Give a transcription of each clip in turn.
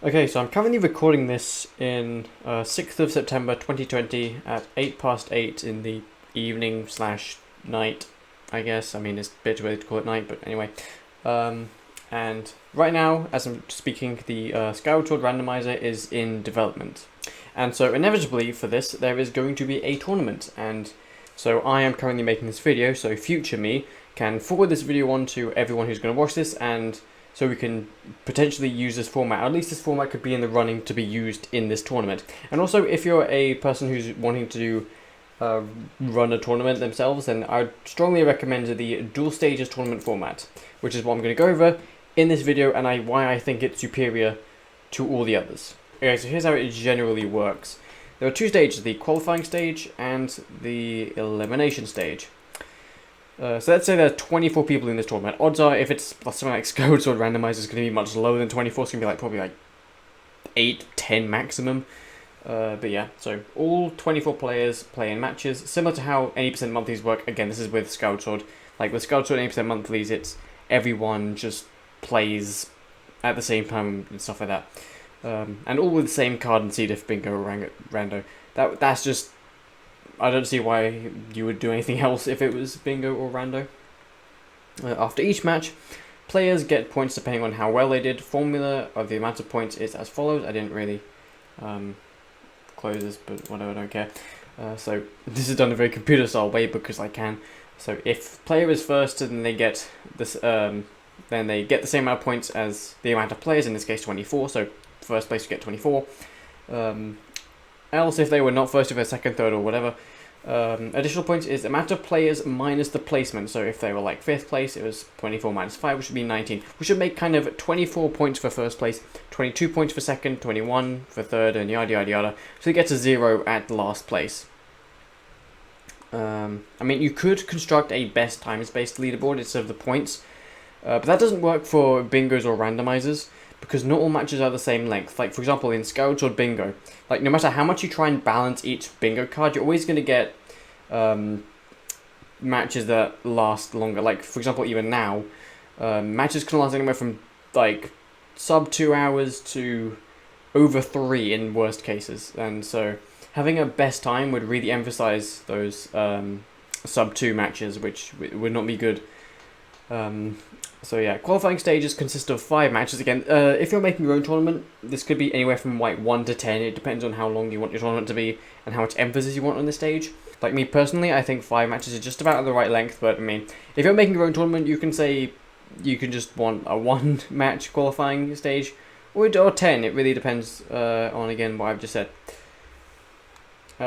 Okay, so I'm currently recording this in 6th of September 2020 at 8 past 8 in the evening slash night, I guess. I mean, it's a bit too early to call it night, but anyway. And right now, as I'm speaking, the Skyward Sword randomizer is in development. And so inevitably for this, there is going to be a tournament. And so I am currently making this video, so future me can forward this video on to everyone who's going to watch this, and so we can potentially use this format. At least this format could be in the running to be used in this tournament. And also, if you're a person who's wanting to run a tournament themselves, then I would strongly recommend the dual stages tournament format, which is what I'm going to go over in this video, and why I think it's superior to all the others. Okay, so here's how it generally works. There are two stages, the qualifying stage and the elimination stage. So let's say there are 24 people in this tournament. Odds are, if it's something like Skyward Sword Randomizer, it's going to be much lower than 24. It's going to be probably 8, 10 maximum. But yeah, so all 24 players play in matches, similar to how 80% monthlies work. Again, this is with Skyward Sword. Like with Skyward Sword 80% monthlies, it's everyone just plays at the same time and stuff like that. And all with the same card and seed if bingo or rando. That's just, I don't see why you would do anything else if it was bingo or rando. After each match, players get points depending on how well they did. Formula of the amount of points is as follows. I didn't really close this, but whatever, I don't care. So this is done in a very computer style way because I can. So if player is first, then they get this. Then they get the same amount of points as the amount of players. In this case, 24. So first place you get 24. Else, if they were not first, if they're second, third, or whatever, additional points is the amount of players minus the placement. So if they were like 5th place, it was 24 minus 5, which would be 19. We should make kind of 24 points for first place, 22 points for second, 21 for third, and yada yada yada. So it gets a 0 at last place. I mean, you could construct a best times-based leaderboard instead of the points, but that doesn't work for bingos or randomizers, because not all matches are the same length. Like, for example, in Skyward Sword Bingo, like, no matter how much you try and balance each bingo card, you're always going to get matches that last longer. Like, for example, even now, matches can last anywhere from, like, sub 2 hours to over 3 in worst cases. And so having a best time would really emphasize those sub 2 matches, which would not be good. So yeah, qualifying stages consist of 5 matches. Again, if you're making your own tournament, this could be anywhere from like 1 to 10. It depends on how long you want your tournament to be and how much emphasis you want on the stage. Like me personally, I think 5 matches is just about the right length. But I mean, if you're making your own tournament, you can say you can just want a 1 match qualifying stage or 10. It really depends on, again, what I've just said.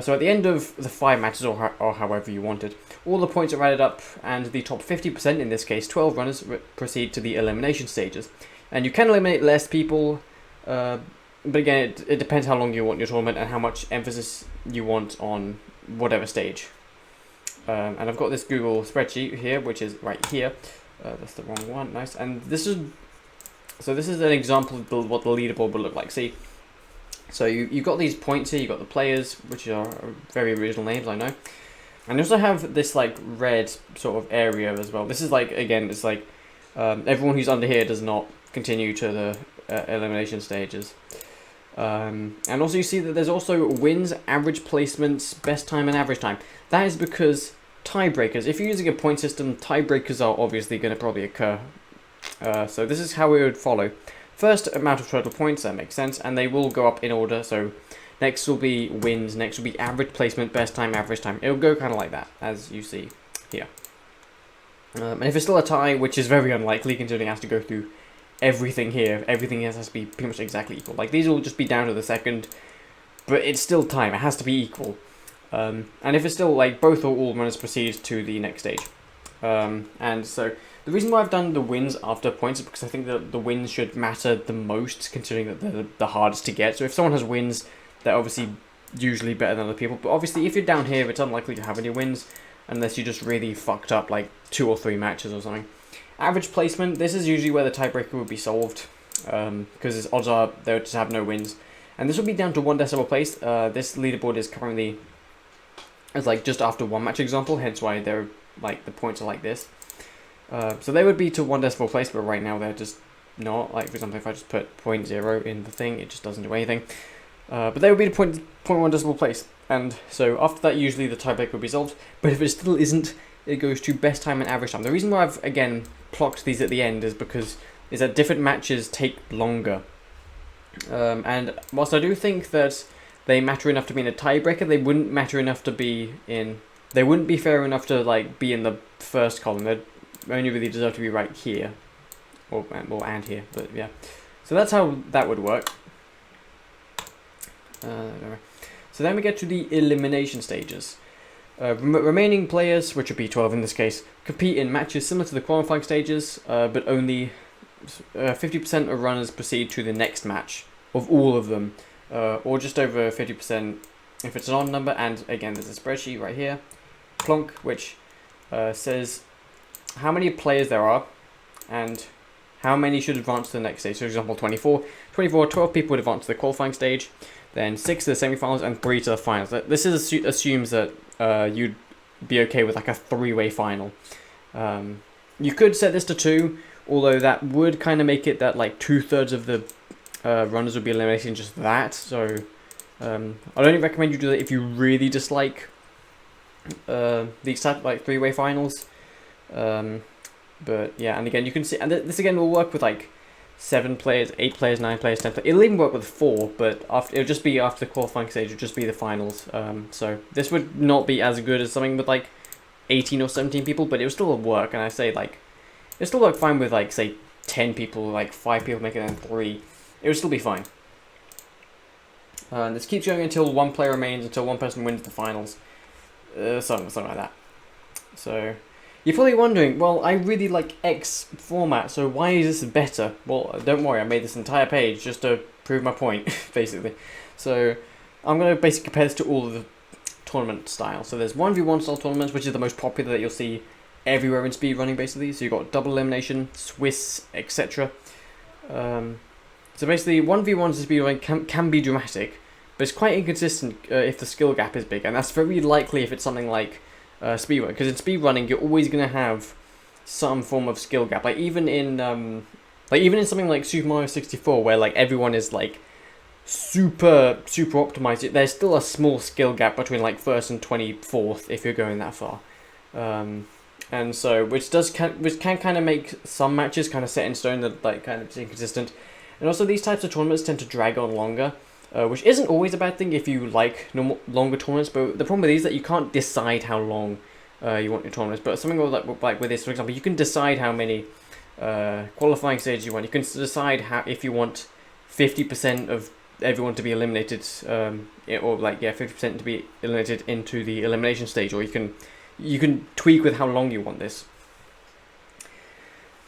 So at the end of the 5 matches, or however you wanted, all the points are added up, and the top 50%, in this case 12 runners, proceed to the elimination stages. And you can eliminate less people, but again, it depends how long you want your tournament and how much emphasis you want on whatever stage. And I've got this Google spreadsheet here, which is right here. That's the wrong one, nice. And this is an example of what the leaderboard would look like. See, so you've got these points here, you've got the players, which are very original names, I know. And you also have this like red sort of area as well. This is like, again, it's like everyone who's under here does not continue to the elimination stages. And also you see that there's also wins, average placements, best time, and average time. That is because tiebreakers, if you're using a point system, tiebreakers are obviously going to probably occur. So this is how it would follow. First, amount of total points, that makes sense, and they will go up in order. So next will be wins, next will be average placement, best time, average time. It'll go kind of like that, as you see here. And if it's still a tie, which is very unlikely considering it has to go through everything here, everything has to be pretty much exactly equal. Like, these will just be down to the second, but it's still time, it has to be equal. And if it's still, like, both or all runners proceed to the next stage. And so the reason why I've done the wins after points is because I think that the wins should matter the most, considering that they're the hardest to get. So if someone has wins, they're obviously usually better than other people. But obviously, if you're down here, it's unlikely to have any wins unless you just really fucked up like 2 or 3 matches or something. Average placement, this is usually where the tiebreaker would be solved, because odds are they would just have no wins. And this will be down to 1 decimal place. This leaderboard is currently, it's like just after 1 match example, hence why they're like the points are like this. So they would be to 1 decimal place, but right now they're just not. Like, for example, if I just put 0.0 in the thing, it just doesn't do anything. But there would be the 0.1 decimal place. And so after that, usually the tiebreak would be solved. But if it still isn't, it goes to best time and average time. The reason why I've, again, plocked these at the end is that different matches take longer. And whilst I do think that they matter enough to be in a tiebreaker, they wouldn't matter enough to be in... They wouldn't be fair enough to, like, be in the first column. They'd only really deserve to be right here. Or and here, but yeah. So that's how that would work. So then we get to the elimination stages. Remaining players, which would be 12 in this case, compete in matches similar to the qualifying stages, but only 50% of runners proceed to the next match of all of them, or just over 50% if it's an odd number. And again, there's a spreadsheet right here, plonk, which says how many players there are and how many should advance to the next stage. So, for example, 12 people would advance to the qualifying stage, then 6 to the semi-finals, and 3 to the finals. This assumes that you'd be okay with like a 3-way final. You could set this to 2, although that would kind of make it that like 2/3 of the runners would be eliminated in just that. So I'd only recommend you do that if you really dislike these type like 3-way finals. But yeah, and again, you can see, and this again will work with like 7 players, 8 players, 9 players, 10 players. It'll even work with 4, but it'll just be after the qualifying stage. It'll just be the finals. So this would not be as good as something with like 18 or 17 people, but it would still work. And I say like, it'll still work fine with like say 10 people, like 5 people making it in 3. It would still be fine. And this keeps going until 1 player remains, until 1 person wins the finals. Something like that. So you're probably wondering, well, I really like X format, so why is this better? Well, don't worry, I made this entire page just to prove my point, basically. So I'm going to basically compare this to all of the tournament styles. So there's 1v1 style tournaments, which is the most popular that you'll see everywhere in speedrunning, basically. So you've got double elimination, Swiss, etc. So basically, 1v1s in speedrunning can be dramatic, but it's quite inconsistent if the skill gap is big, and that's very likely if it's something like speedrunning, because in speedrunning you're always going to have some form of skill gap. Like even in something like Super Mario 64, where like everyone is like super optimized, there's still a small skill gap between like 1st and 24th if you're going that far. And so which can kind of make some matches kind of set in stone, that like kind of inconsistent. And also these types of tournaments tend to drag on longer. Which isn't always a bad thing if you like longer tournaments, but the problem with these is that you can't decide how long you want your tournaments. But something like with this, for example, you can decide how many qualifying stages you want. You can decide if you want 50% of everyone to be eliminated, or like 50% to be eliminated into the elimination stage, or you can tweak with how long you want this.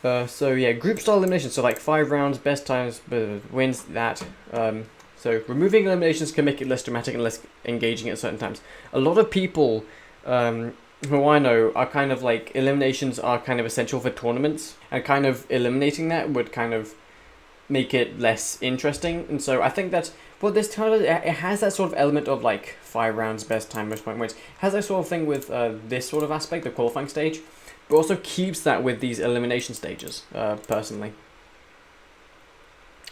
So yeah, group style elimination. So like 5 rounds, best times wins that. So removing eliminations can make it less dramatic and less engaging at certain times. A lot of people who I know are kind of like, eliminations are kind of essential for tournaments, and kind of eliminating that would kind of make it less interesting. And so I think that, well, this tournament, it has that sort of element of like 5 rounds, best time, most point wins. It has that sort of thing with this sort of aspect, the qualifying stage, but also keeps that with these elimination stages, personally.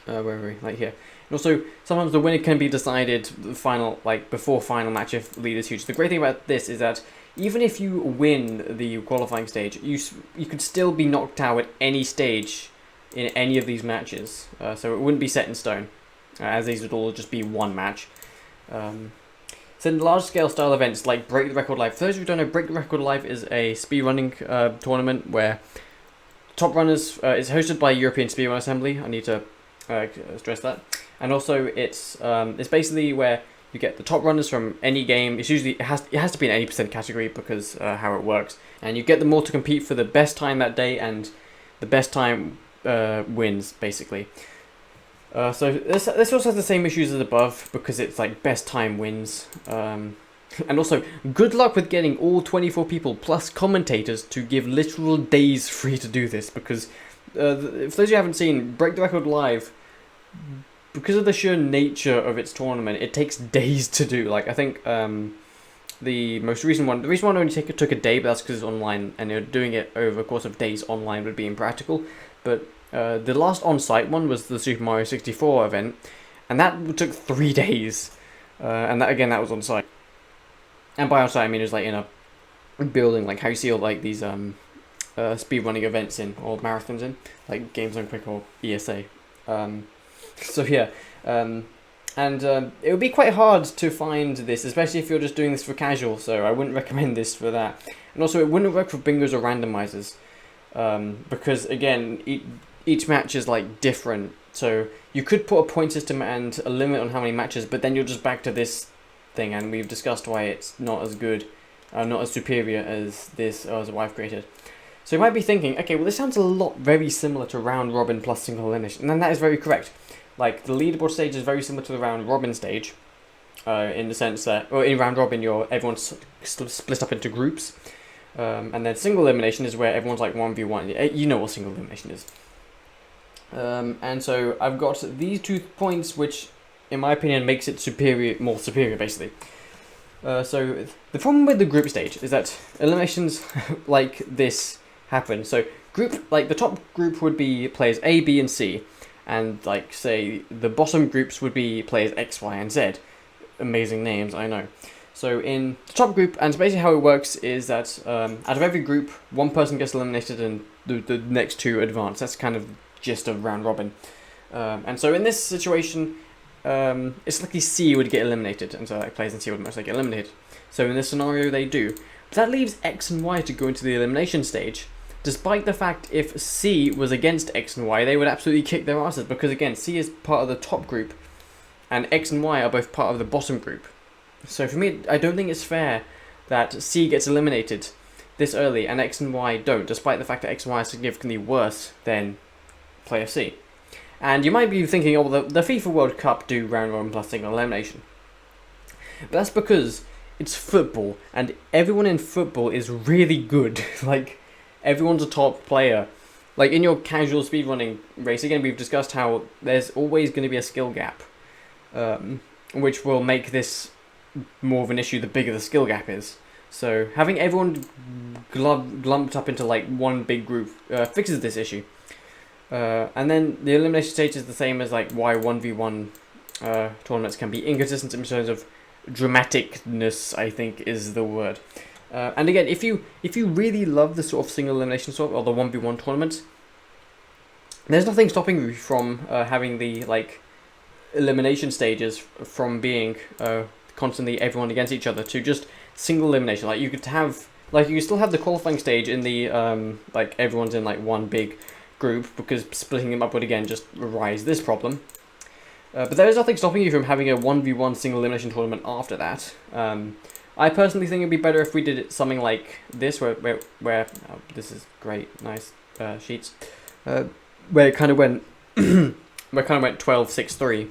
Where are we? Like here. And also, sometimes the winner can be decided before final match if lead is huge. The great thing about this is that even if you win the qualifying stage, you could still be knocked out at any stage in any of these matches. So it wouldn't be set in stone, as these would all just be one match. So in large-scale style events like Break the Record Live, for those of you who don't know, Break the Record Live is a speedrunning tournament where top runners is hosted by European Speedrun Assembly. I need to stress that. And also it's basically where you get the top runners from any game. It's usually it has to be an 80% category because how it works, and you get them all to compete for the best time that day, and the best time wins basically. So this also has the same issues as above because it's like best time wins. And also, good luck with getting all 24 people plus commentators to give literal days free to do this, because for those of you who haven't seen Break the Record Live, because of the sheer nature of its tournament, it takes days to do. Like, I think the most recent one. The recent one only took a day, but that's because it's online, and doing it over the course of days online would be impractical. But the last on-site one was the Super Mario 64 event, and that took 3 days. And that was on site. And by on site I mean it was like in a building, like how you see all like these speedrunning events in, or marathons in, like Games on Quick or ESA. So yeah, and it would be quite hard to find this, especially if you're just doing this for casual, so I wouldn't recommend this for that. And also it wouldn't work for bingos or randomizers, because again, each match is like different, so you could put a point system and a limit on how many matches, but then you're just back to this thing, and we've discussed why it's not as good, not as superior as this, or as what I've created. So you might be thinking, okay, well this sounds a lot very similar to round robin plus single elimination, and that is very correct. Like, the leaderboard stage is very similar to the round robin stage, in the sense that, well, in round robin everyone's split up into groups, and then single elimination is where everyone's like 1v1, you know what single elimination is. And so I've got these 2 points, which in my opinion makes it more superior basically. So the problem with the group stage is that eliminations like this happen. So the top group would be players A, B, and C, and like say the bottom groups would be players X, Y, and Z. Amazing names, I know. So in the top group, and basically how it works is that out of every group, one person gets eliminated and the next 2 advance. That's kind of gist of round robin. And so in this situation, it's likely C would get eliminated, and so like players in C would most likely get eliminated. So in this scenario they do. But that leaves X and Y to go into the elimination stage, despite the fact if C was against X and Y, they would absolutely kick their asses, because again, C is part of the top group, and X and Y are both part of the bottom group. So for me, I don't think it's fair that C gets eliminated this early and X and Y don't, despite the fact that X and Y are significantly worse than player C. And you might be thinking, oh, the FIFA World Cup do round robin plus single elimination. But that's because it's football, and everyone in football is really good. Like, everyone's a top player. Like, in your casual speedrunning race, again, we've discussed how there's always going to be a skill gap, which will make this more of an issue the bigger the skill gap is. So having everyone lumped up into like one big group fixes this issue. And then the elimination stage is the same as like why 1v1 tournaments can be inconsistent in terms of dramaticness, I think is the word. And again, if you really love the sort of single elimination sort, or the 1v1 tournaments, there's nothing stopping you from having the like elimination stages from being constantly everyone against each other to just single elimination. Like you could still have the qualifying stage in the like everyone's in like one big group, because splitting them up would again just arise this problem. But there is nothing stopping you from having a 1v1 single elimination tournament after that. I personally think it'd be better if we did it something like this, where oh, this is great, nice sheets, where it kind of went, where it kind of went 12-6-3,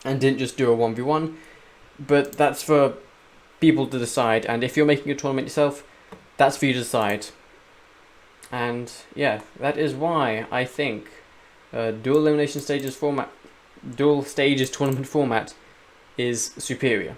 and didn't just do a 1v1. But that's for people to decide, and if you're making a tournament yourself, that's for you to decide. And yeah, that is why I think dual stages tournament format is superior.